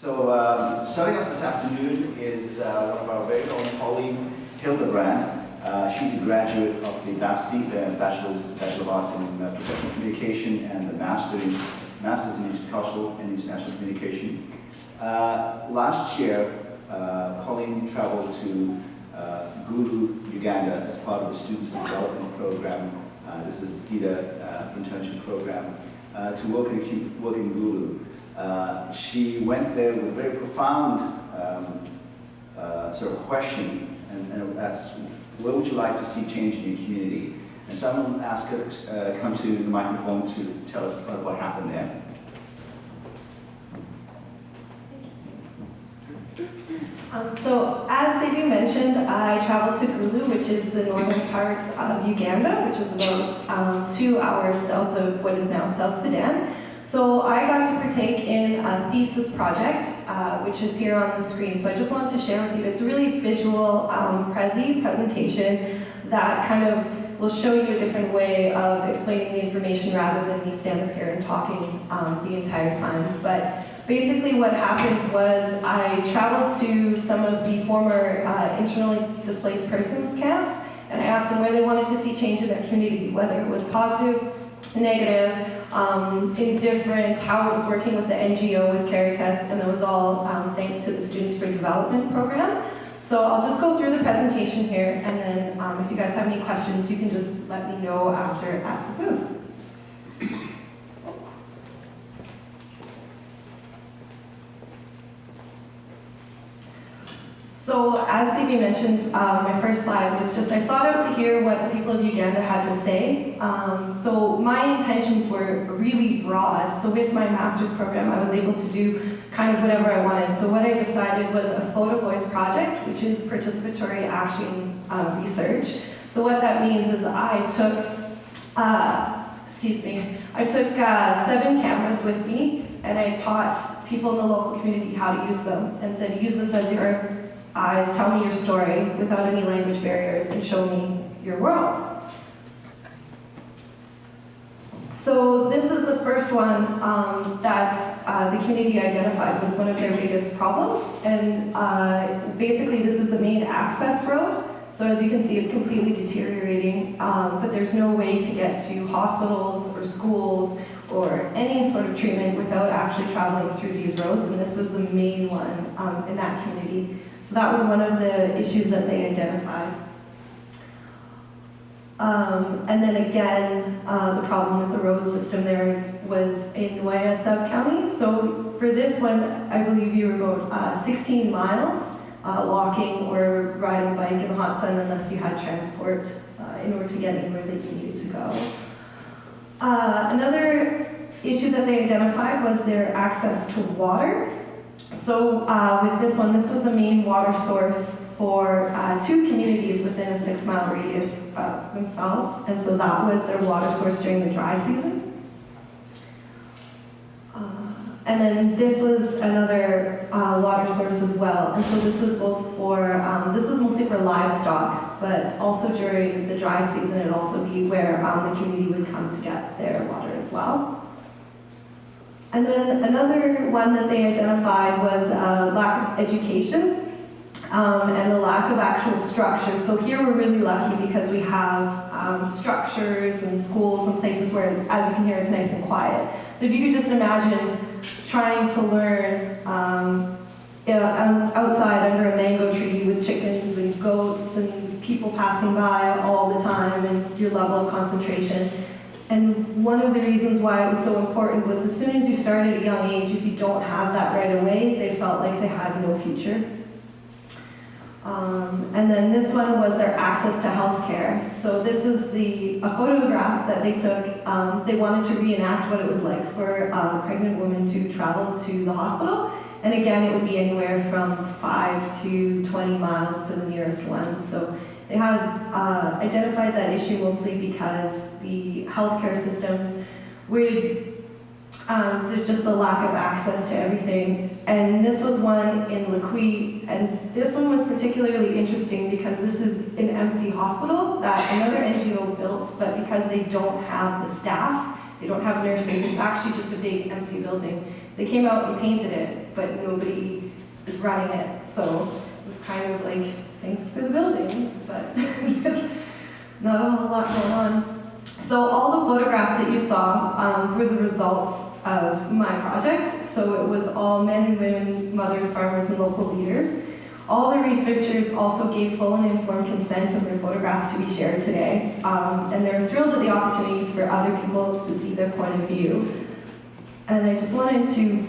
Starting off this afternoon is one of our very own Pauline Hildebrand. She's a graduate of the BAFC, the Bachelor of Arts in Professional Communication, and the Master's in Intercultural and International Communication. Last year, Pauline traveled to Gulu, Uganda, as part of the Students Development Program. This is a CEDA Internship Program, to work in Gulu. She went there with a very profound sort of question, and that's, what would you like to see change in your community? And so I'm going to ask her to come to the microphone to tell us about what happened there. So as Debbie mentioned, I traveled to Gulu, which is the northern part of Uganda, which is about 2 hours south of what is now South Sudan. So I got to partake in a thesis project, which is here on the screen. So I just wanted to share with you, it's a really visual presentation that kind of will show you a different way of explaining the information rather than me stand up here and talking the entire time. But basically what happened was I traveled to some of the former internally displaced persons camps, and I asked them where they wanted to see change in their community, whether it was positive, negative, indifferent, how it was working with the NGO, with Caritas, and that was all thanks to the Students for Development program. So I'll just go through the presentation here, and then if you guys have any questions, you can just let me know after at the booth. So as Debbie mentioned, my first slide was just, I sought out to hear what the people of Uganda had to say. So my intentions were really broad. So with my master's program, I was able to do kind of whatever I wanted. So what I decided was a Photo Voice project, which is participatory action research. So what that means is I took 7 cameras with me, and I taught people in the local community how to use them, and said, use this as your eyes, tell me your story without any language barriers, and show me your world. So this is the first one that the community identified was one of their biggest problems, and basically this is the main access road. So as you can see, it's completely deteriorating, but there's no way to get to hospitals or schools or any sort of treatment without actually traveling through these roads, and this was the main one in that community. So that was one of the issues that they identified. And then again, the problem with the road system there was in Nuea sub-county. So for this one, I believe you were about 16 miles walking or riding a bike in the hot sun unless you had transport in order to get anywhere that you needed to go. Another issue that they identified was their access to water. So with this one, this was the main water source for 2 communities within a 6-mile radius of themselves, and so that was their water source during the dry season. And then this was another water source as well, and so this was both for, this was mostly for livestock, but also during the dry season it'd also be where the community would come to get their water as well. And then another one that they identified was lack of education and the lack of actual structure. So here we're really lucky because we have structures and schools and places where, as you can hear, it's nice and quiet. So if you could just imagine trying to learn outside under a mango tree with chickens and goats and people passing by all the time and your level of concentration. And one of the reasons why it was so important was as soon as you started at a young age, if you don't have that right away, they felt like they had no future. And then this one was their access to healthcare. So this is a photograph that they took. They wanted to reenact what it was like for a pregnant woman to travel to the hospital. And again, it would be anywhere from 5 to 20 miles to the nearest one. So they had identified that issue mostly because the healthcare systems would, there's just a lack of access to everything. And this was one in Liqui, and this one was particularly interesting because this is an empty hospital that another NGO built, but because they don't have the staff, they don't have nurses, it's actually just a big empty building. They came out and painted it, but nobody is running it. So it was kind of like, thanks for the building, but not a whole lot going on. So all the photographs that you saw were the results of my project. So it was all men and women, mothers, farmers, and local leaders. All the researchers also gave full and informed consent of their photographs to be shared today. And they're thrilled at the opportunities for other people to see their point of view. And I just wanted to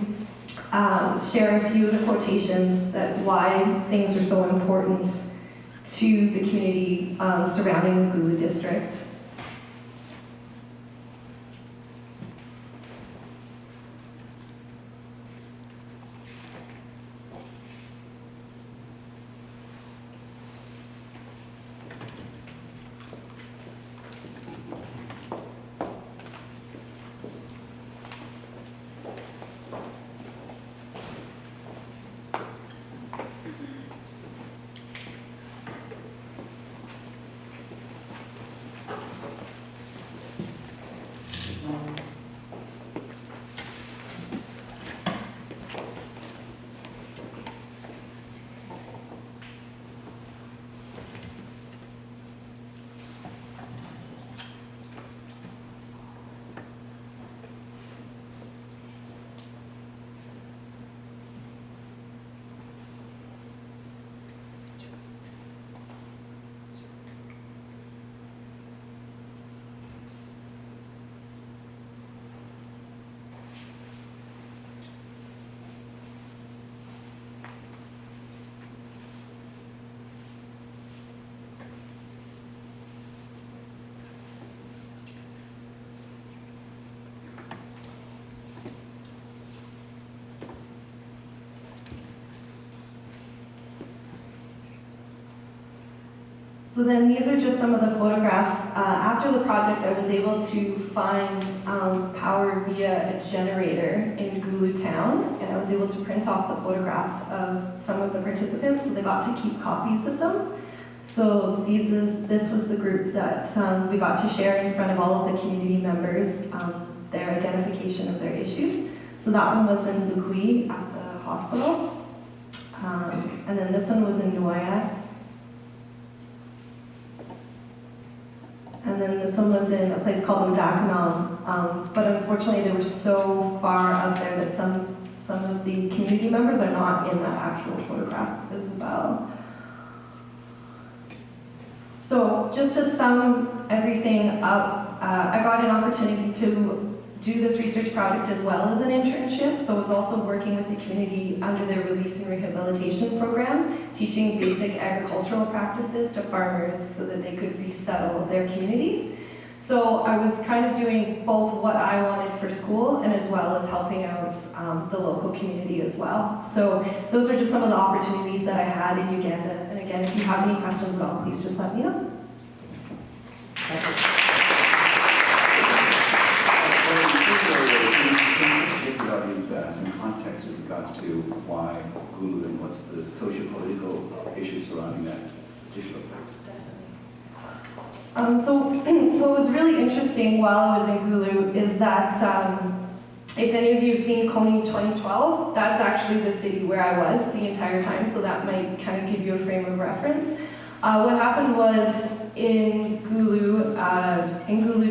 share a few of the quotations that why things are so important to the community surrounding the Gulu district. So then these are just some of the photographs. After the project, I was able to find power via a generator in Gulu town, and I was able to print off the photographs of some of the participants, so they got to keep copies of them. So this was the group that we got to share in front of all of the community members, their identification of their issues. So that one was in Lukui at the hospital, and then this one was in Nuaya. And then this one was in a place called Odakanam, but unfortunately they were so far up there that some of the community members are not in that actual photograph as well. So just to sum everything up, I got an opportunity to do this research project as well as an internship. So I was also working with the community under their relief and rehabilitation program, teaching basic agricultural practices to farmers so that they could resettle their communities. So I was kind of doing both what I wanted for school and as well as helping out the local community as well. So those are just some of the opportunities that I had in Uganda. And again, if you have any questions at all, please just let me know. Some context with regards to why Gulu and what's the socio-political issues surrounding that particular place. So what was really interesting while I was in Gulu is that if any of you have seen Coney 2012, that's actually the city where I was the entire time, so that might kind of give you a frame of reference. What happened was in Gulu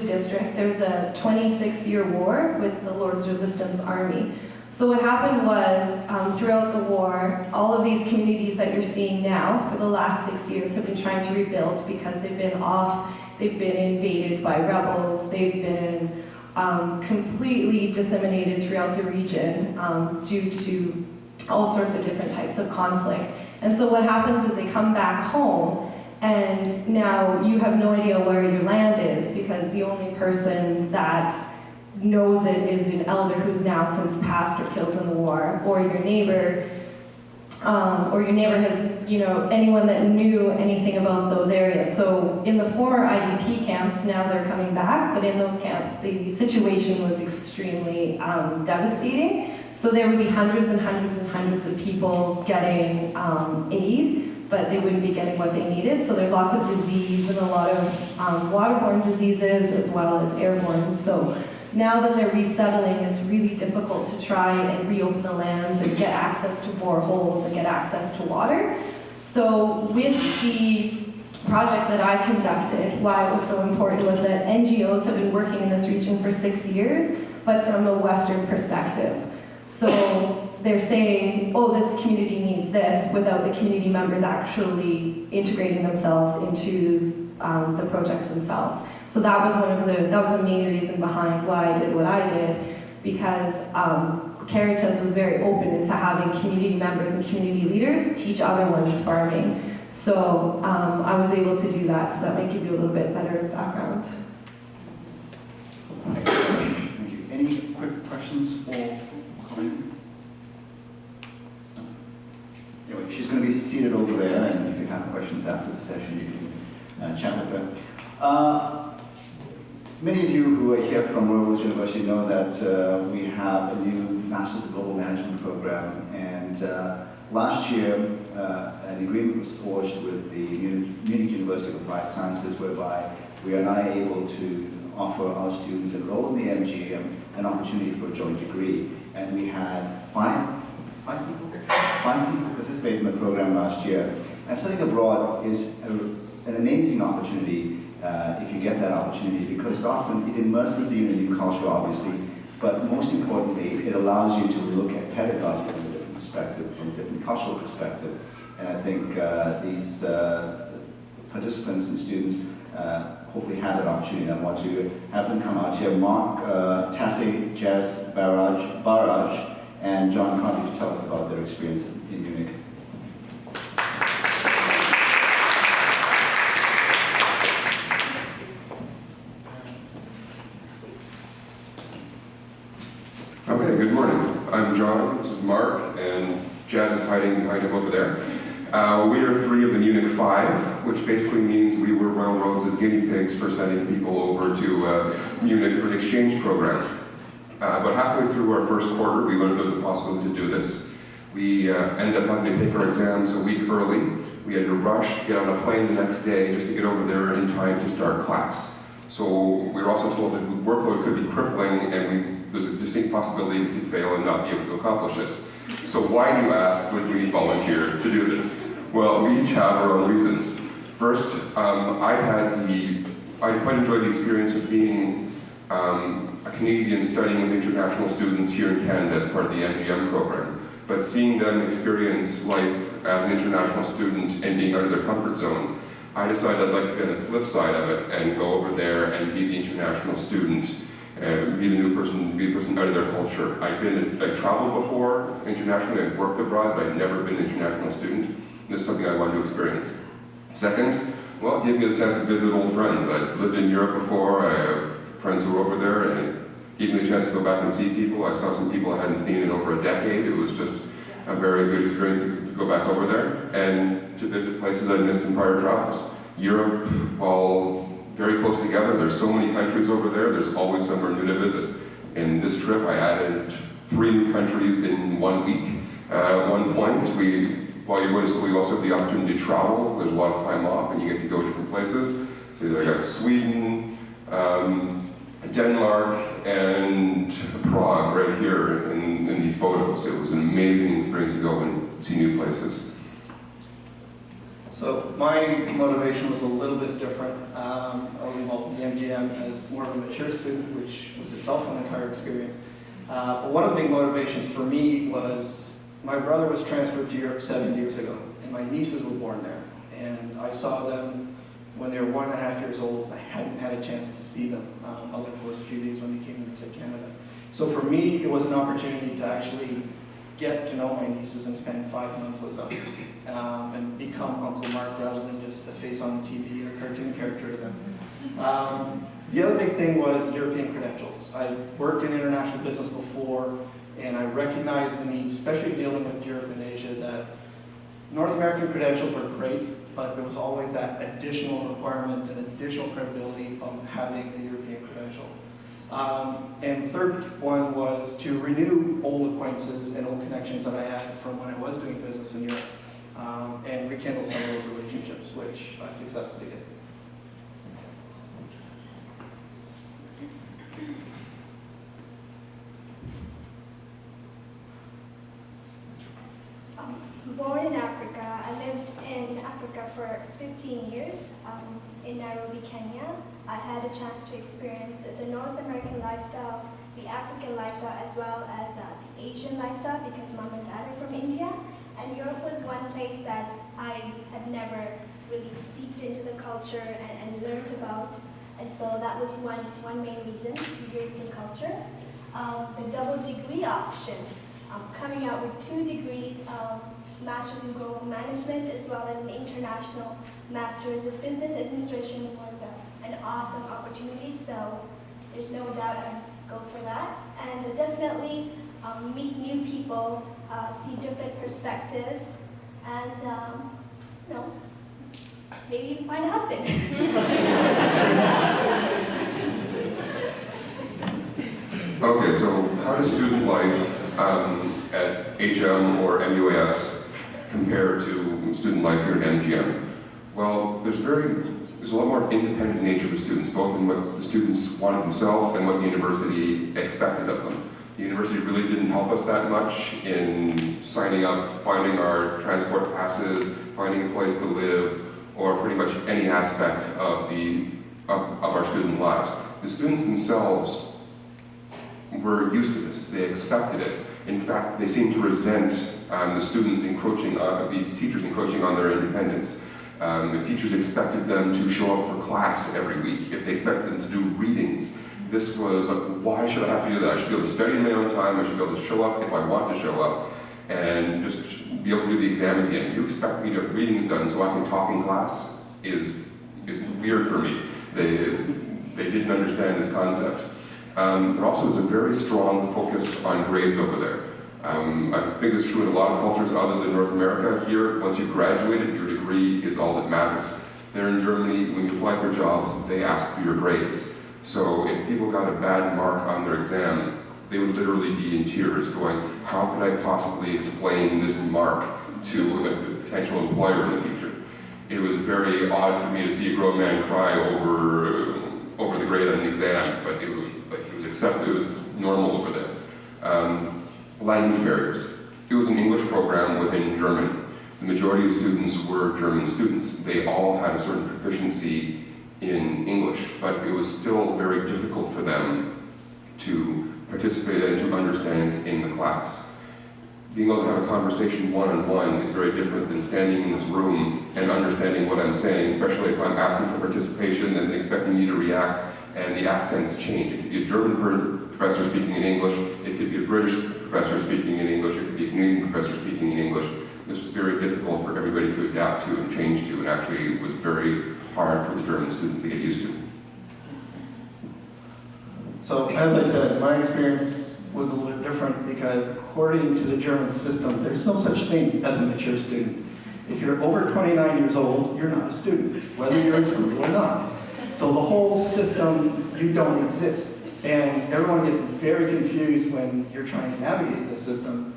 district, there was a 26-year war with the Lord's Resistance Army. So what happened was, throughout the war, all of these communities that you're seeing now for the last 6 years have been trying to rebuild because they've been invaded by rebels, they've been completely disseminated throughout the region due to all sorts of different types of conflict. And so what happens is they come back home, and now you have no idea where your land is because the only person that knows it is an elder who's now since passed or killed in the war, or your neighbor has, anyone that knew anything about those areas. So in the former IDP camps, now they're coming back, but in those camps, the situation was extremely devastating. So there would be hundreds and hundreds and hundreds of people getting aid, but they wouldn't be getting what they needed. So there's lots of disease and a lot of waterborne diseases as well as airborne. So now that they're resettling, it's really difficult to try and reopen the lands and get access to boreholes and get access to water. So with the project that I conducted, why it was so important was that NGOs have been working in this region for 6 years, but from a Western perspective. So they're saying, oh, this community needs this, without the community members actually integrating themselves into the projects themselves. So that was the main reason behind why I did what I did, because Caritas was very open into having community members and community leaders teach other ones farming. So I was able to do that, so that might give you a little bit better background. Thank you. Any quick questions for Colleen? Anyway, she's going to be seated over there, and if you have questions after the session, you can chat with her. Many of you who are here from Royal Woods University know that we have a new Masters of Global Management program, and last year an agreement was forged with the Munich University of Applied Sciences, whereby we are now able to offer our students enrolled in the MGM an opportunity for a joint degree. And we had five people participate in the program last year. And studying abroad is an amazing opportunity if you get that opportunity, because often it immerses you in a new culture, obviously, but most importantly, it allows you to look at pedagogy from a different perspective, from a different cultural perspective. And I think these participants and students hopefully have that opportunity. I want to have them come out here. Mark, Tassi, Jazz, Barrage, and John Conley to tell us about their experience in Munich. Okay, good morning. I'm John, this is Mark, and Jazz is hiding behind him over there. We are 3 of the Munich 5, which basically means we were Railroads' guinea pigs for sending people over to Munich for an exchange program. About halfway through our first quarter, we learned there was a possibility to do this. We ended up having to take our exams a week early. We had to rush to get on a plane the next day just to get over there in time to start class. So we were also told that the workload could be crippling, and there's a distinct possibility we could fail and not be able to accomplish this. So why, do you ask, would we volunteer to do this? Well, we each have our own reasons. First, I quite enjoyed the experience of being a Canadian studying with international students here in Canada as part of the MGM program. But seeing them experience life as an international student and being out of their comfort zone, I decided I'd like to be on the flip side of it and go over there and be the international student, be the new person, be the person out of their culture. I'd traveled before internationally, I'd worked abroad, but I'd never been an international student. This is something I wanted to experience. Second, well, it gave me the chance to visit old friends. I'd lived in Europe before, I have friends who were over there, and it gave me the chance to go back and see people. I saw some people I hadn't seen in over a decade. It was just a very good experience to go back over there and to visit places I'd missed in prior travels. Europe, all very close together. There's so many countries over there, there's always somewhere new to visit. In this trip, I added 3 new countries in 1 week. At one point, while you're going to school, you also have the opportunity to travel. There's a lot of time off, and you get to go to different places. So I got Sweden, Denmark, and Prague right here in these photos. It was an amazing experience to go and see new places. So my motivation was a little bit different. I was involved in the MGM as more of a mature student, which was itself an entire experience. But one of the big motivations for me was my brother was transferred to Europe 7 years ago, and my nieces were born there. And I saw them when they were 1.5 years old. I hadn't had a chance to see them other than for a few days when they came to visit Canada. So for me, it was an opportunity to actually get to know my nieces and spend 5 months with them and become Uncle Mark rather than just a face on the TV or cartoon character to them. The other big thing was European credentials. I've worked in international business before, and I recognized the need, especially dealing with Europe and Asia, that North American credentials were great, but there was always that additional requirement and additional credibility of having a European credential. And the third one was to renew old acquaintances and old connections that I had from when I was doing business in Europe, and rekindle some of those relationships, which I successfully did. born in Africa. I lived in Africa for 15 years in Nairobi, Kenya. I had a chance to experience the North American lifestyle, the African lifestyle, as well as the Asian lifestyle, because mom and dad are from India. And Europe was one place that I had never really seeped into the culture and learned about. And so that was one main reason, the European culture. The double degree option, coming out with 2 degrees, Master's in Global Management as well as an International Master's of Business Administration was an awesome opportunity, so there's no doubt I'd go for that. And definitely meet new people, see different perspectives, and you know, maybe even find a husband. Okay, so how does student life at HM or MUAS compare to student life here at MGM? Well, there's a lot more independent nature to students, both in what the students wanted themselves and what the university expected of them. The university really didn't help us that much in signing up, finding our transport passes, finding a place to live, or pretty much any aspect of our student lives. The students themselves were used to this. They expected it. In fact, they seemed to resent the students encroaching on, the teachers encroaching on their independence. The teachers expected them to show up for class every week. If they expected them to do readings, this was, why should I have to do that? I should be able to study in my own time. I should be able to show up if I want to show up, and just be able to do the exam at the end. You expect me to have readings done so I can talk in class is weird for me. They didn't understand this concept. There also is a very strong focus on grades over there. I think it's true in a lot of cultures other than North America. Here, once you've graduated, your degree is all that matters. There in Germany, when you apply for jobs, they ask for your grades. So if people got a bad mark on their exam, they would literally be in tears going, how could I possibly explain this mark to a potential employer in the future? It was very odd for me to see a grown man cry over the grade on an exam, but it was accepted, it was normal over there. Language barriers. It was an English program within Germany. The majority of students were German students. They all had a certain proficiency in English, but it was still very difficult for them to participate and to understand in the class. Being able to have a conversation one-on-one is very different than standing in this room and understanding what I'm saying, especially if I'm asking for participation and expecting you to react and the accents change. It could be a German professor speaking in English, it could be a British professor speaking in English, it could be a Canadian professor speaking in English. This was very difficult for everybody to adapt to and change to, and actually it was very hard for the German student to get used to. So, as I said, my experience was a little bit different because according to the German system, there's no such thing as a mature student. If you're over 29 years old, you're not a student, whether you're in school or not. So the whole system, you don't exist. And everyone gets very confused when you're trying to navigate this system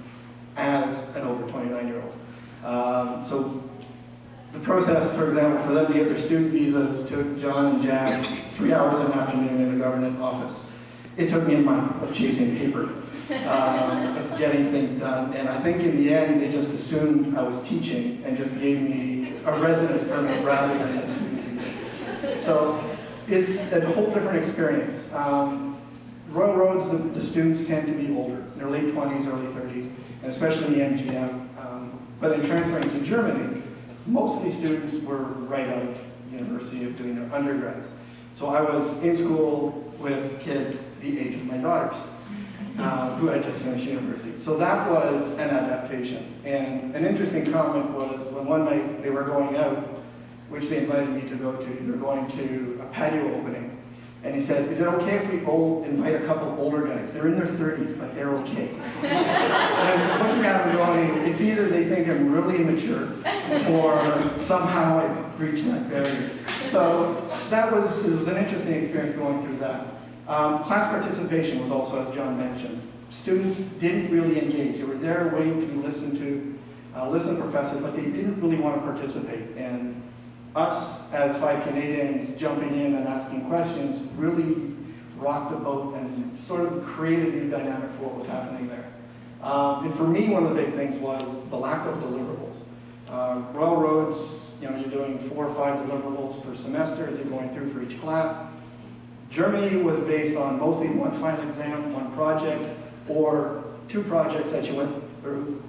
as an over 29-year-old. So the process, for example, for them to get their student visas took John and Jazz 3 hours an afternoon in a government office. It took me a month of chasing paper, of getting things done. And I think in the end, they just assumed I was teaching and just gave me a residence permit rather than a student visa. So it's a whole different experience. Royal Roads, the students tend to be older, in their late 20s, early 30s, and especially in the MGM. But in transferring to Germany, most of these students were right out of university of doing their undergrads. So I was in school with kids the age of my daughters, who had just finished university. So that was an adaptation. And an interesting comment was when one night they were going out, which they invited me to go to, they were going to a patio opening. And he said, is it okay if we invite a couple older guys? They're in their 30s, but they're okay. And I'm looking at them going, it's either they think I'm really immature, or somehow I've breached that barrier. So it was an interesting experience going through that. Class participation was also, as John mentioned. Students didn't really engage. They were there waiting to be listened to, listen to professors, but they didn't really want to participate. And us, as 5 Canadians, jumping in and asking questions really rocked the boat and sort of created a new dynamic for what was happening there. And for me, one of the big things was the lack of deliverables. Royal Roads, you're doing 4 or 5 deliverables per semester as you're going through for each class. Germany was based on mostly one final exam, one project, or 2 projects that you went through,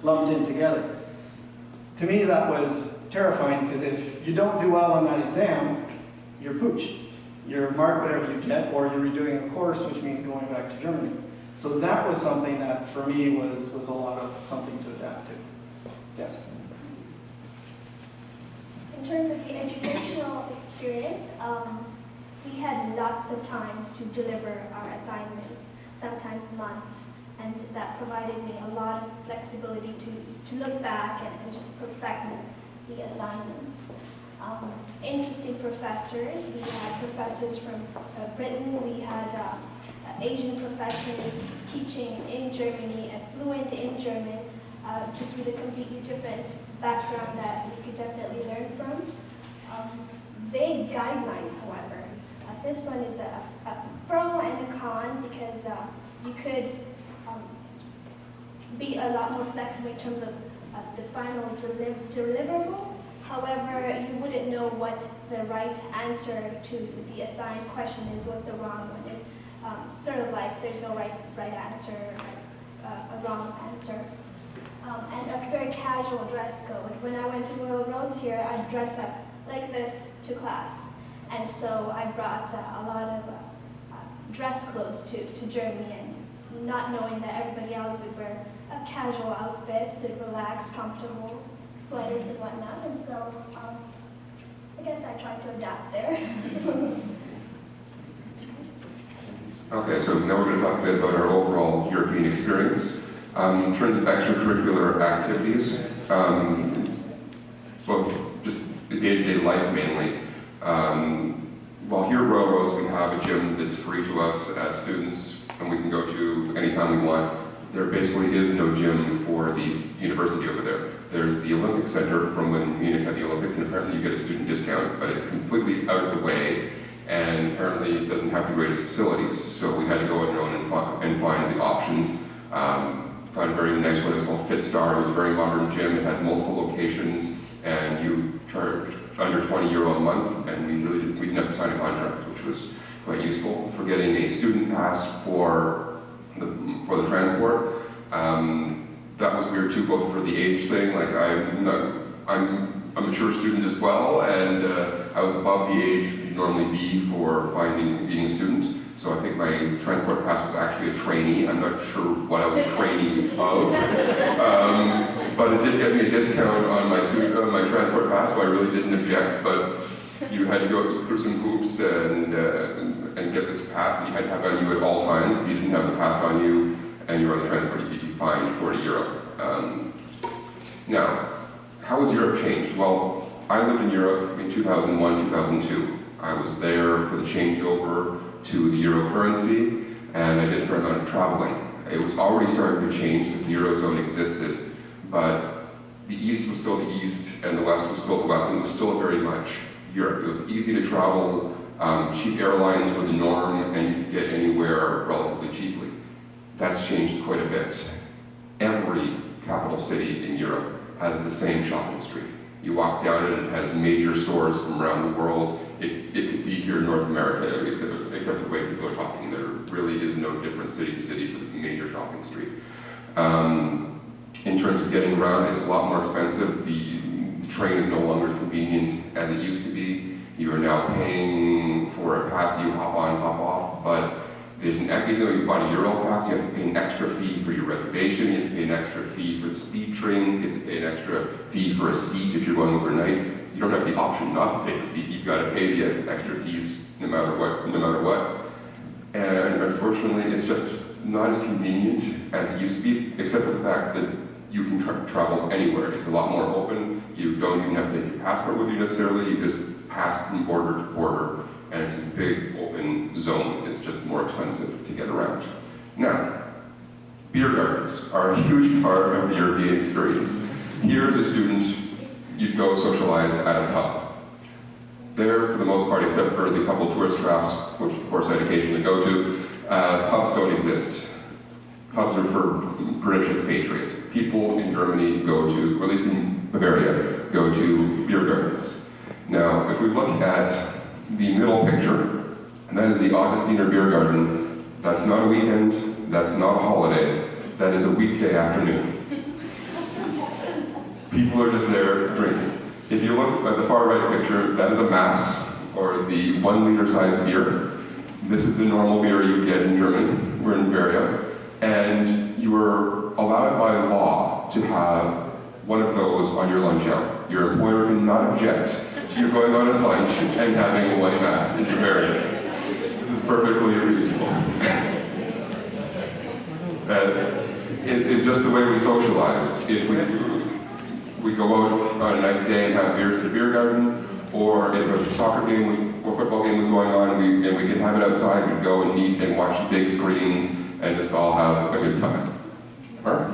lumped in together. To me, that was terrifying, because if you don't do well on that exam, you're pooched. You're marked whatever you get, or you're redoing a course, which means going back to Germany. So that was something that, for me, was a lot of something to adapt to. Yes? In terms of the educational experience, we had lots of times to deliver our assignments, sometimes months, and that provided me a lot of flexibility to look back and just perfect the assignments. Interesting professors. We had professors from Britain. We had Asian professors teaching in Germany and fluent in German, just with a completely different background that we could definitely learn from. Vague guidelines, however. This one is a pro and a con, because you could be a lot more flexible in terms of the final deliverable. However, you wouldn't know what the right answer to the assigned question is, what the wrong one is. Sort of like there's no right answer, a wrong answer. And a very casual dress code. When I went to Royal Roads here, I dressed up like this to class. And so I brought a lot of dress clothes to Germany, and not knowing that everybody else would wear casual outfits, relaxed, comfortable sweaters and whatnot. And so I guess I tried to adapt there. Okay, so now we're going to talk a bit about our overall European experience. In terms of extracurricular activities, well, just the day-to-day life mainly. While here at Royal Roads we have a gym that's free to us as students and we can go to anytime we want, there basically is no gym for the university over there. There's the Olympic Center from when Munich had the Olympics, and apparently you get a student discount, but it's completely out of the way, and apparently it doesn't have the greatest facilities. So we had to go on our own and find the options. Found a very nice one. It was called FitStar. It was a very modern gym. It had multiple locations, and you charged under €20 a month, and we didn't have to sign a contract, which was quite useful. For getting a student pass for the transport, that was weird too, both for the age thing. Like I'm a mature student as well, and I was above the age you'd normally be for being a student. So I think my transport pass was actually a trainee. I'm not sure what I was a trainee of, but it did get me a discount on my transport pass, so I really didn't object. But you had to go through some hoops and get this pass that you had to have on you at all times. If you didn't have the pass on you and you were on the transport, you'd be fined €40. Now, how has Europe changed? Well, I lived in Europe in 2001, 2002. I was there for the changeover to the euro currency, and I did a fair amount of traveling. It was already starting to change since the Eurozone existed, but the East was still the East, and the West was still the West, and it was still very much Europe. It was easy to travel, cheap airlines were the norm, and you could get anywhere relatively cheaply. That's changed quite a bit. Every capital city in Europe has the same shopping street. You walk down it, it has major stores from around the world. It could be here in North America, except for the way people are talking. There really is no different city to city for the major shopping street. In terms of getting around, it's a lot more expensive. The train is no longer as convenient as it used to be. You are now paying for a pass that you hop on, hop off, but even though you bought a Euro pass, you have to pay an extra fee for your reservation, you have to pay an extra fee for the speed trains, you have to pay an extra fee for a seat if you're going overnight. You don't have the option not to take a seat, you've got to pay the extra fees no matter what. And unfortunately, it's just not as convenient as it used to be, except for the fact that you can travel anywhere. It's a lot more open. You don't even have to take your passport with you necessarily, you just pass from border to border. And it's a big open zone. It's just more expensive to get around. Now, beer gardens are a huge part of the European experience. Here as a student, you'd go socialize at a pub. There, for the most part, except for the couple tourist traps, which of course I'd occasionally go to, pubs don't exist. Pubs are for British expatriates. People in Germany go to, or at least in Bavaria, go to beer gardens. Now, if we look at the middle picture, that is the Augustiner Beer Garden. That's not a weekend, that's not a holiday, that is a weekday afternoon. People are just there drinking. If you look at the far right picture, that is a Mass, or the 1 liter sized beer. This is the normal beer you get in Germany. We're in Bavaria. And you are allowed by law to have one of those on your lunch hour. Your employer cannot object to you going on at lunch and having a white Mass in Bavaria. This is perfectly reasonable. It's just the way we socialize. If we go out on a nice day and have beers at a beer garden, or if a soccer game or football game was going on and we could have it outside, we'd go and meet and watch big screens and just all have a good time. Mark?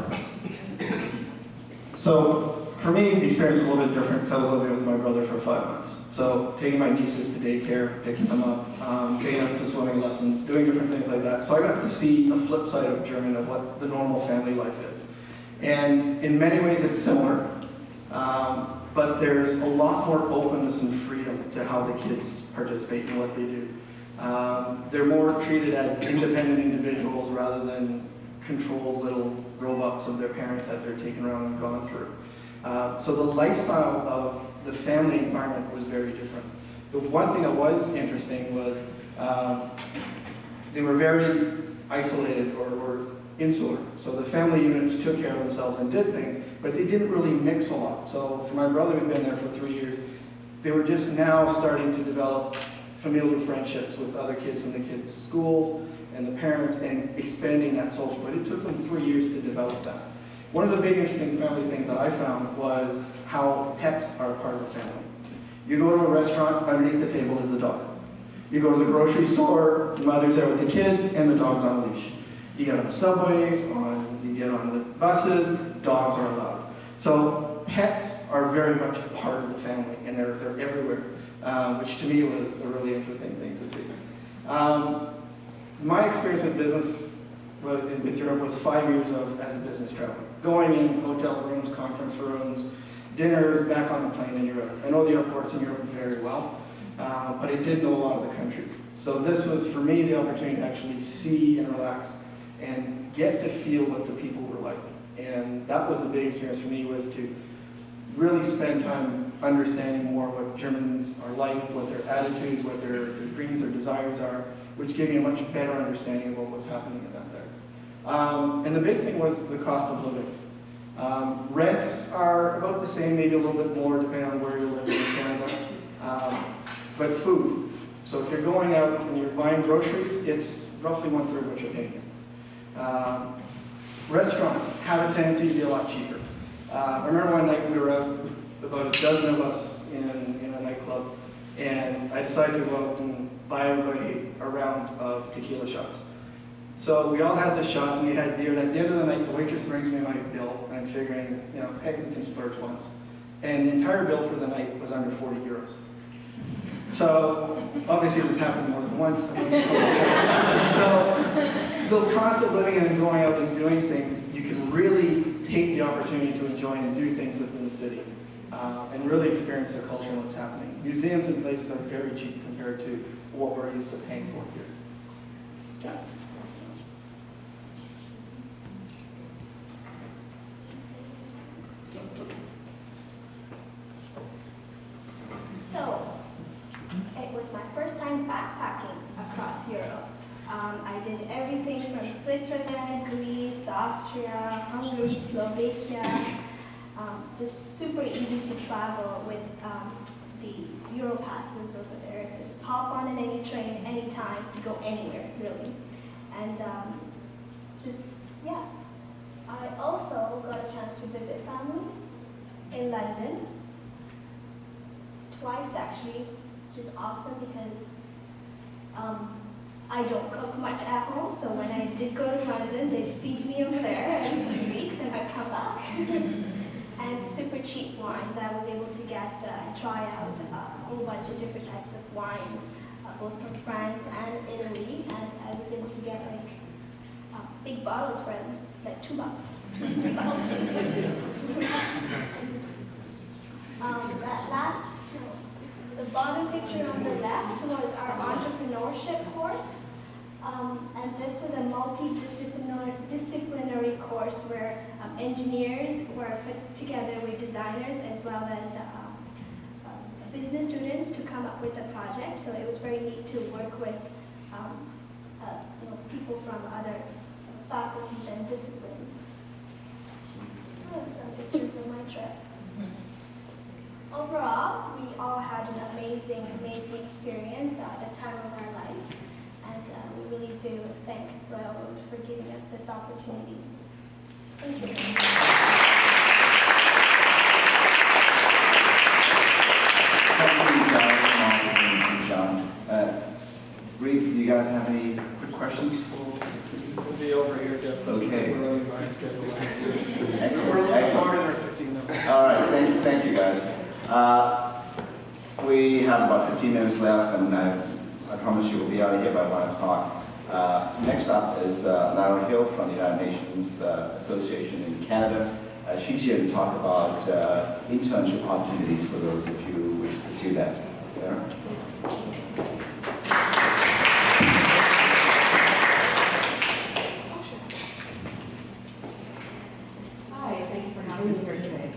So for me, the experience was a little bit different because I was living with my brother for 5 months. So taking my nieces to daycare, picking them up, taking them to swimming lessons, doing different things like that. So I got to see a flip side of Germany of what the normal family life is. And in many ways it's similar, but there's a lot more openness and freedom to how the kids participate in what they do. They're more treated as independent individuals rather than controlled little robots of their parents that they're taken around and gone through. So the lifestyle of the family environment was very different. The one thing that was interesting was they were very isolated or insular. So the family units took care of themselves and did things, but they didn't really mix a lot. So for my brother, who'd been there for 3 years, they were just now starting to develop familial friendships with other kids from the kids' schools and the parents and expanding that social. But it took them 3 years to develop that. One of the big interesting family things that I found was how pets are a part of the family. You go to a restaurant, underneath the table is the dog. You go to the grocery store, the mother's there with the kids, and the dog's on a leash. You get on the subway, you get on the buses, dogs are allowed. So pets are very much a part of the family, and they're everywhere, which to me was a really interesting thing to see. My experience with business with Europe was 5 years as a business traveler. Going in hotel rooms, conference rooms, dinners, back on the plane in Europe. I know the airports in Europe very well, but I didn't know a lot of the countries. So this was, for me, the opportunity to actually see and relax and get to feel what the people were like. And that was the big experience for me, was to really spend time understanding more what Germans are like, what their attitudes, what their dreams or desires are, which gave me a much better understanding of what was happening in that there. And the big thing was the cost of living. Rents are about the same, maybe a little bit more depending on where you're living in Canada. But food. So if you're going out and you're buying groceries, it's roughly 1/3 what you're paying. Restaurants have a tendency to be a lot cheaper. I remember one night we were out with about a dozen of us in a nightclub, and I decided to go out and buy everybody a round of tequila shots. So we all had the shots, and we had beer, and at the end of the night, the waitress brings me my bill, and I'm figuring, hey, we can splurge once. And the entire bill for the night was under 40 euros. So obviously this happened more than once. So the cost of living and going out and doing things, you can really take the opportunity to enjoy and do things within the city and really experience the culture and what's happening. Museums and places are very cheap compared to what we're used to paying for here. Jess? So, it was my first time backpacking across Europe. I did everything from Switzerland, Greece, Austria, Hungary, Slovakia. Just super easy to travel with the Euro passes over there. So just hop on any train, anytime to go anywhere, really. And yeah. I also got a chance to visit family in London. Twice actually, which is awesome because I don't cook much at home, so when I did go to London, they'd feed me over there every 3 weeks and I'd come back. And super cheap wines. I was able to get try out a whole bunch of different types of wines, both from France and Italy, and I was able to get like big bottles for like $2, $3. The bottom picture on the left was our entrepreneurship course. And this was a multidisciplinary course where engineers were put together with designers as well as business students to come up with a project. So it was very neat to work with people from other faculties and disciplines. I have some pictures of my trip. Overall, we all had an amazing experience at the time of our life. And we really do thank Royal Roads for giving us this opportunity. Thank you. Thank you, John. Bree, do you guys have any quick questions? We'll be over here, Jeff. Okay. We're running behind schedule. Excellent. We're a little Excellent. longer than our 15 minutes. All right, thank you guys. We have about 15 minutes left, and I promise you we'll be out of here by 1 o'clock. Next up is Lara Hill from the United Nations Association in Canada. She's here to talk about internship opportunities for those of you who wish to pursue that. Lara? Hi, thank you for having me here today.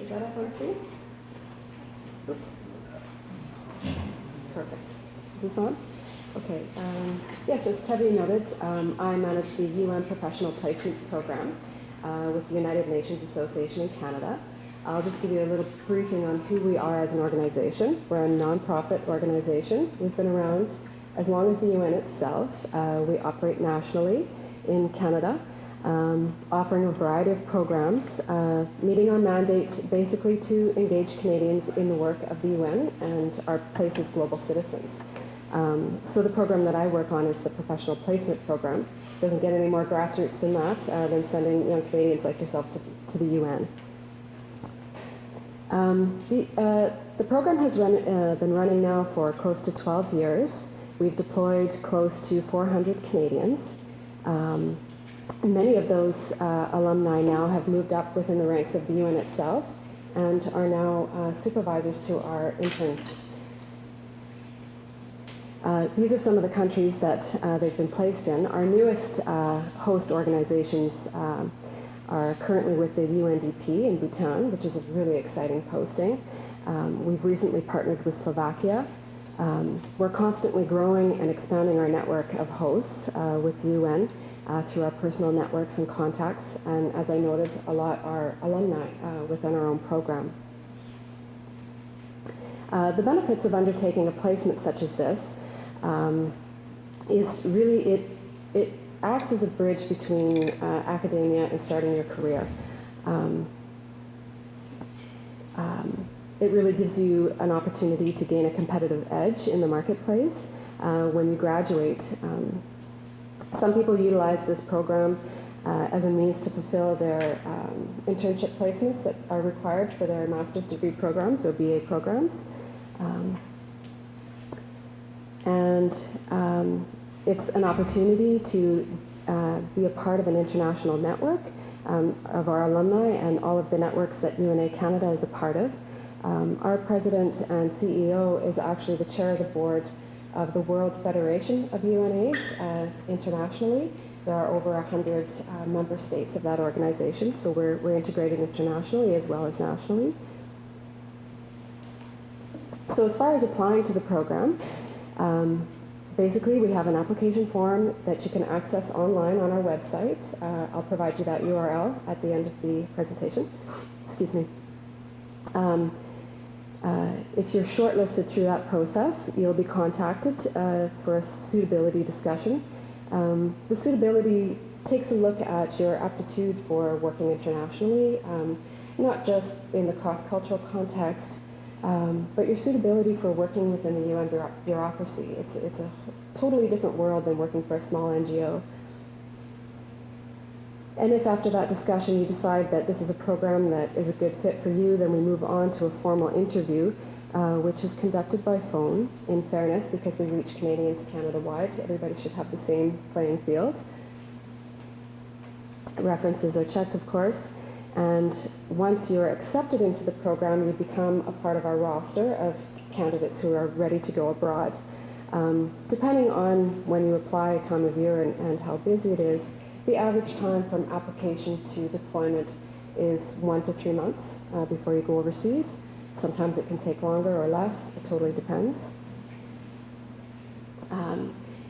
Is that us on screen? Oops. Perfect. Is this on? Okay. Yes, as Tevi noted, I manage the UN Professional Placements Program with the United Nations Association in Canada. I'll just give you a little briefing on who we are as an organization. We're a non-profit organization. We've been around as long as the UN itself. We operate nationally in Canada, offering a variety of programs, meeting our mandate basically to engage Canadians in the work of the UN and our place as global citizens. So the program that I work on is the Professional Placement Program. It doesn't get any more grassroots than that, than sending young Canadians like yourselves to the UN. The program has been running now for close to 12 years. We've deployed close to 400 Canadians. Many of those alumni now have moved up within the ranks of the UN itself and are now supervisors to our interns. These are some of the countries that they've been placed in. Our newest host organizations are currently with the UNDP in Bhutan, which is a really exciting posting. We've recently partnered with Slovakia. We're constantly growing and expanding our network of hosts with the UN through our personal networks and contacts, and as I noted, a lot are alumni within our own program. The benefits of undertaking a placement such as this is really it acts as a bridge between academia and starting your career. It really gives you an opportunity to gain a competitive edge in the marketplace when you graduate. Some people utilize this program as a means to fulfill their internship placements that are required for their master's degree programs or BA programs. It's an opportunity to be a part of an international network of our alumni and all of the networks that UNA Canada is a part of. Our president and CEO is actually the chair of the board of the World Federation of UNAs internationally. There are over 100 member states of that organization, so we're integrated internationally as well as nationally. So as far as applying to the program, basically we have an application form that you can access online on our website. I'll provide you that URL at the end of the presentation. Excuse me. If you're shortlisted through that process, you'll be contacted for a suitability discussion. The suitability takes a look at your aptitude for working internationally, not just in the cross-cultural context, but your suitability for working within the UN bureaucracy. It's a totally different world than working for a small NGO. And if after that discussion you decide that this is a program that is a good fit for you, then we move on to a formal interview which is conducted by phone, in fairness, because we reach Canadians Canada-wide. Everybody should have the same playing field. References are checked, of course, and once you're accepted into the program, you become a part of our roster of candidates who are ready to go abroad. Depending on when you apply, time of year, and how busy it is, the average time from application to deployment is 1 to 3 months before you go overseas. Sometimes it can take longer or less, it totally depends.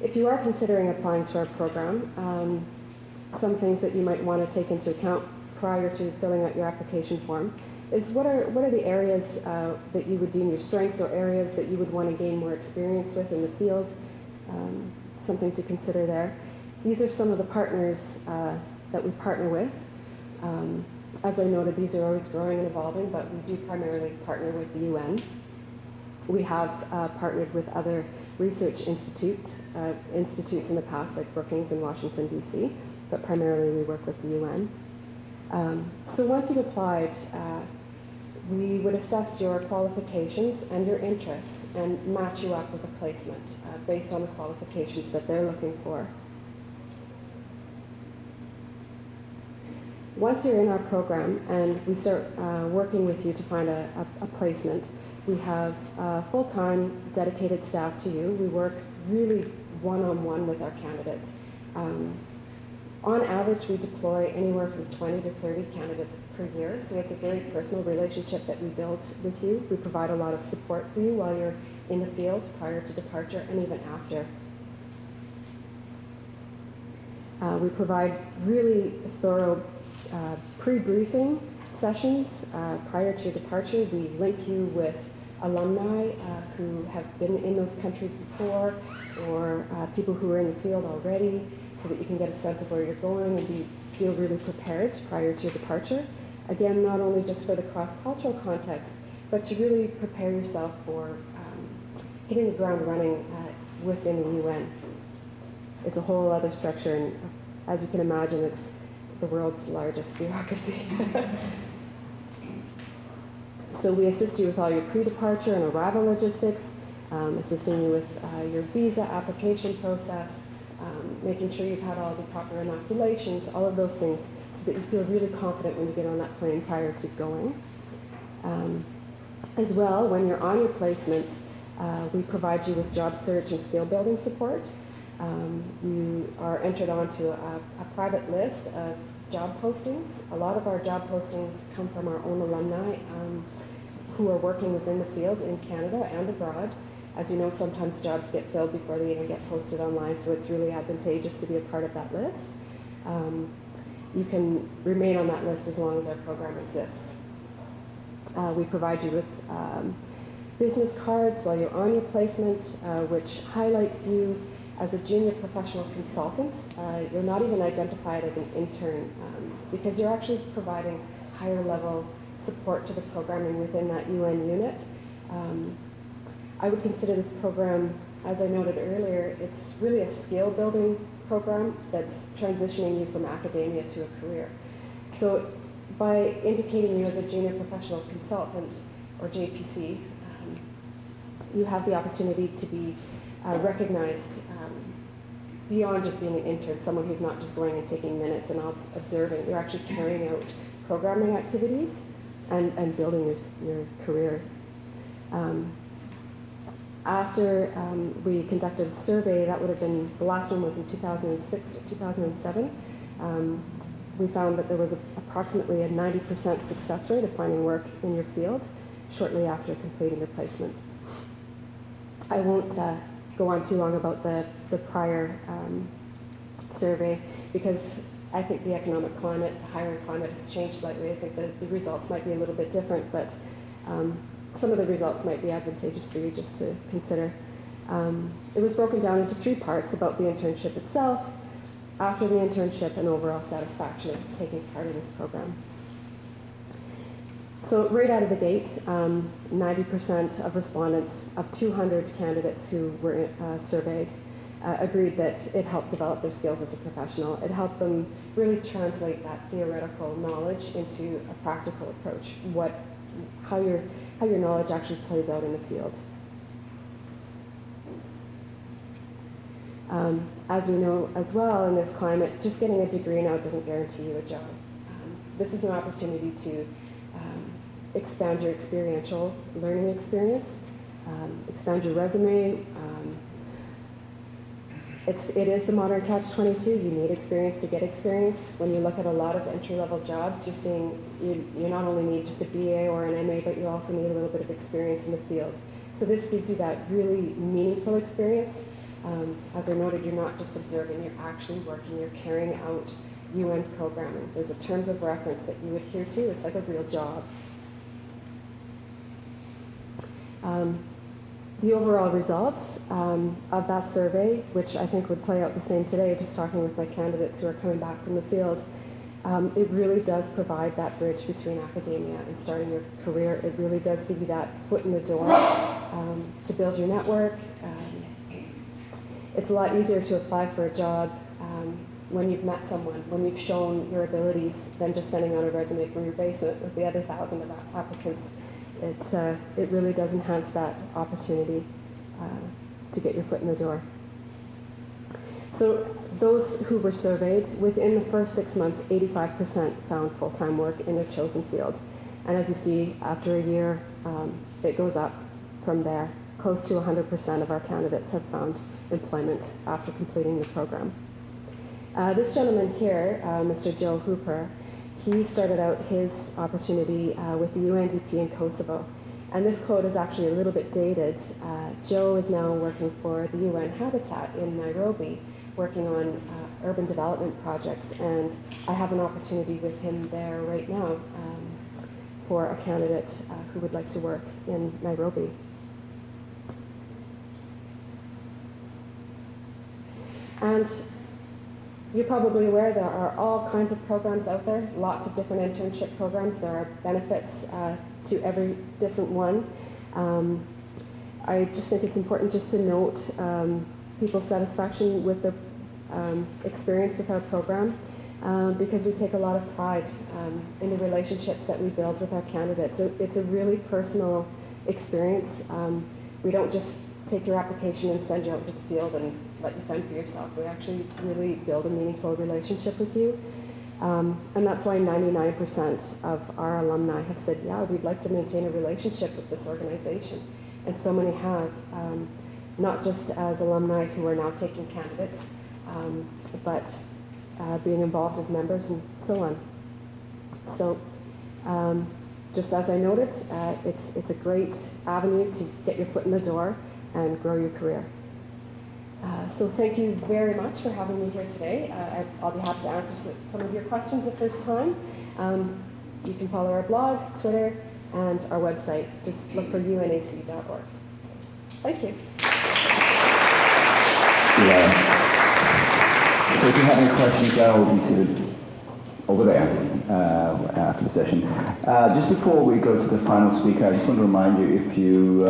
If you are considering applying to our program, some things that you might want to take into account prior to filling out your application form is what are the areas that you would deem your strengths, or areas that you would want to gain more experience with in the field, something to consider there. These are some of the partners that we partner with. As I noted, these are always growing and evolving, but we do primarily partner with the UN. We have partnered with other research institutes in the past, like Brookings in Washington, D.C., but primarily we work with the UN. So once you've applied, we would assess your qualifications and your interests and match you up with a placement based on the qualifications that they're looking for. Once you're in our program and we start working with you to find a placement, we have full-time dedicated staff to you. We work really one-on-one with our candidates. On average, we deploy anywhere from 20 to 30 candidates per year, so it's a very personal relationship that we build with you. We provide a lot of support for you while you're in the field, prior to departure, and even after. We provide really thorough pre-briefing sessions prior to your departure. We link you with alumni who have been in those countries before, or people who are in the field already, so that you can get a sense of where you're going and feel really prepared prior to your departure. Again, not only just for the cross-cultural context, but to really prepare yourself for hitting the ground running within the UN. It's a whole other structure, and as you can imagine, it's the world's largest bureaucracy. So we assist you with all your pre-departure and arrival logistics, assisting you with your visa application process, making sure you've had all the proper inoculations, all of those things, so that you feel really confident when you get on that plane prior to going. As well, when you're on your placement, we provide you with job search and skill building support. You are entered onto a private list of job postings. A lot of our job postings come from our own alumni who are working within the field in Canada and abroad. As you know, sometimes jobs get filled before they even get posted online, so it's really advantageous to be a part of that list. You can remain on that list as long as our program exists. We provide you with business cards while you're on your placement, which highlights you as a junior professional consultant. You're not even identified as an intern because you're actually providing higher level support to the programming within that UN unit. I would consider this program, as I noted earlier, it's really a skill building program that's transitioning you from academia to a career. So by indicating you as a junior professional consultant, or JPC, you have the opportunity to be recognized beyond just being an intern, someone who's not just going and taking minutes and observing. You're actually carrying out programming activities and building your career. After we conducted a survey, that would have been, the last one was in 2006 or 2007, we found that there was approximately a 90% success rate of finding work in your field shortly after completing your placement. I won't go on too long about the prior survey, because I think the economic climate, the hiring climate has changed slightly. I think the results might be a little bit different, but some of the results might be advantageous for you just to consider. It was broken down into 3 parts about the internship itself, after the internship, and overall satisfaction of taking part in this program. So right out of the gate, 90% of respondents, of 200 candidates who were surveyed, agreed that it helped develop their skills as a professional. It helped them really translate that theoretical knowledge into a practical approach, how your knowledge actually plays out in the field. As we know as well in this climate, just getting a degree now doesn't guarantee you a job. This is an opportunity to expand your experiential learning experience, expand your resume. It is the modern catch-22. You need experience to get experience. When you look at a lot of entry-level jobs, you're seeing you not only need just a BA or an MA, but you also need a little bit of experience in the field. So this gives you that really meaningful experience. As I noted, you're not just observing, you're actually working, you're carrying out UN programming. There's a terms of reference that you adhere to. It's like a real job. The overall results of that survey, which I think would play out the same today, just talking with my candidates who are coming back from the field, it really does provide that bridge between academia and starting your career. It really does give you that foot in the door to build your network. It's a lot easier to apply for a job when you've met someone, when you've shown your abilities, than just sending out a resume from your basement with the other 1,000 of applicants. It really does enhance that opportunity to get your foot in the door. So those who were surveyed, within the first 6 months, 85% found full-time work in their chosen field. And as you see, after a year, it goes up from there. Close to 100% of our candidates have found employment after completing the program. This gentleman here, Mr. Joe Hooper, he started out his opportunity with the UNDP in Kosovo. And this quote is actually a little bit dated. Joe is now working for the UN Habitat in Nairobi, working on urban development projects. And I have an opportunity with him there right now for a candidate who would like to work in Nairobi. And you're probably aware there are all kinds of programs out there, lots of different internship programs. There are benefits to every different one. I just think it's important just to note people's satisfaction with the experience with our program because we take a lot of pride in the relationships that we build with our candidates. It's a really personal experience. We don't just take your application and send you out to the field and let you fend for yourself. We actually really build a meaningful relationship with you. And that's why 99% of our alumni have said, yeah, we'd like to maintain a relationship with this organization. And so many have, not just as alumni who are now taking candidates, but being involved as members and so on. So just as I noted, it's a great avenue to get your foot in the door and grow your career. So thank you very much for having me here today. I'll be happy to answer some of your questions if there's time. You can follow our blog, Twitter, and our website. Just look for unac.org. Thank you. Yeah. So if you have any questions, I will be seated over there after the session. Just before we go to the final speaker, I just want to remind you, if you,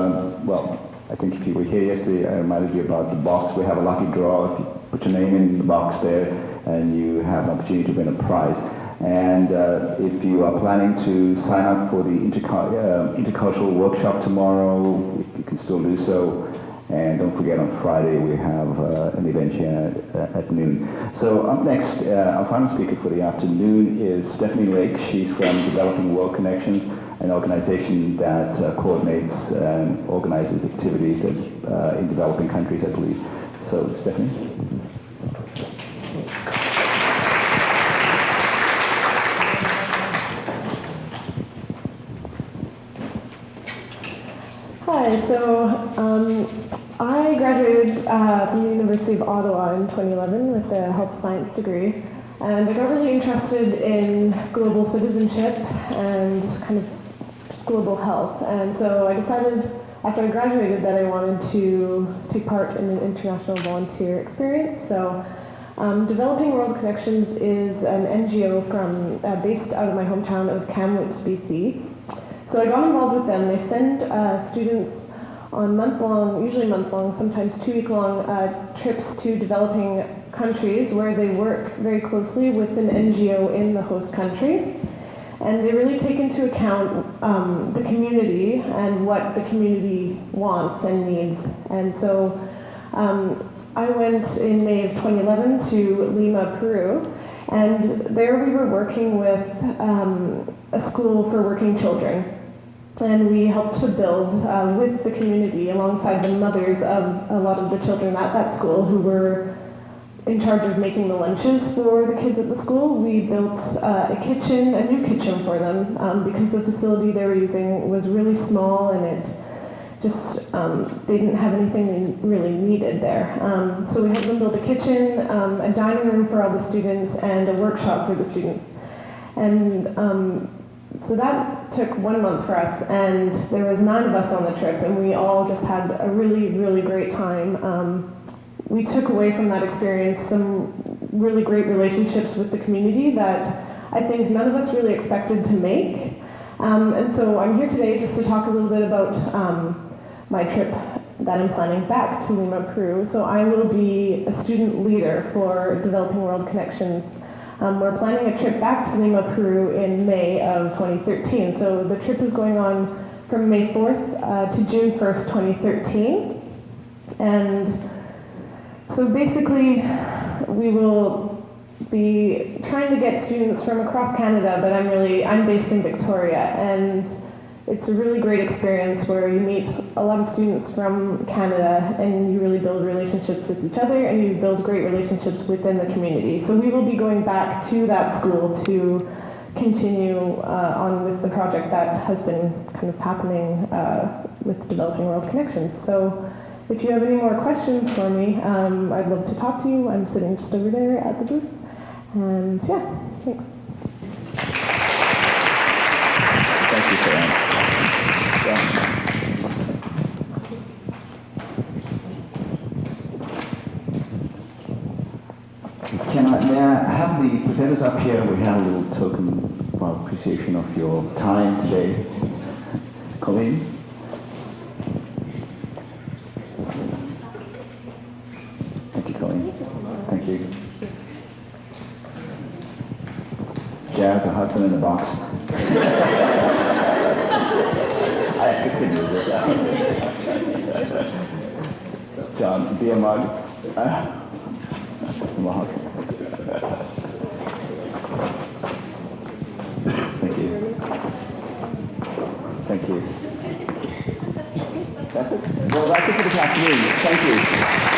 I think if you were here yesterday, I reminded you about the box. We have a lucky draw. If you put your name in the box there, and you have an opportunity to win a prize. And if you are planning to sign up for the intercultural workshop tomorrow, you can still do so. And don't forget, on Friday we have an event here at noon. So up next, our final speaker for the afternoon is Stephanie Lake. She's from Developing World Connections, an organization that coordinates and organizes activities that, in developing countries, I believe. So, Stephanie. Hi, so I graduated from the University of Ottawa in 2011 with a health science degree, and I got really interested in global citizenship and kind of just global health. And so I decided after I graduated that I wanted to take part in an international volunteer experience. So Developing World Connections is an NGO based out of my hometown of Kamloops, BC. So I got involved with them. They send students on month-long, usually month-long, sometimes 2-week-long trips to developing countries where they work very closely with an NGO in the host country. And they really take into account the community and what the community wants and needs. And so I went in May of 2011 to Lima, Peru, and there we were working with a school for working children. And we helped to build with the community alongside the mothers of a lot of the children at that school who were in charge of making the lunches for the kids at the school. We built a new kitchen for them because the facility they were using was really small and it just, they didn't have anything they really needed there. So we had them build a kitchen, a dining room for all the students, and a workshop for the students. And so that took 1 month for us, and there was 9 of us on the trip, and we all just had a really, really great time. We took away from that experience some really great relationships with the community that I think none of us really expected to make. And so I'm here today just to talk a little bit about my trip that I'm planning back to Lima, Peru. So I will be a student leader for Developing World Connections. We're planning a trip back to Lima, Peru in May of 2013. So the trip is going on from May 4th to June 1st, 2013. And so basically, we will be trying to get students from across Canada, but I'm based in Victoria, and it's a really great experience where you meet a lot of students from Canada and you really build relationships with each other and you build great relationships within the community. So we will be going back to that school to continue on with the project that has been kind of happening with Developing World Connections. So if you have any more questions for me, I'd love to talk to you. I'm sitting just over there at the booth. And yeah, thanks. Thank you, Karen. May I have the presenters up here? We have a little token of appreciation of your time today. Colleen? Thank you, Colleen. Thank you. Jazz, a husband in the box. I couldn't do this. John, be a mug. Mug. Thank you. Thank you. That's it. Well, that's it for this afternoon. Thank you.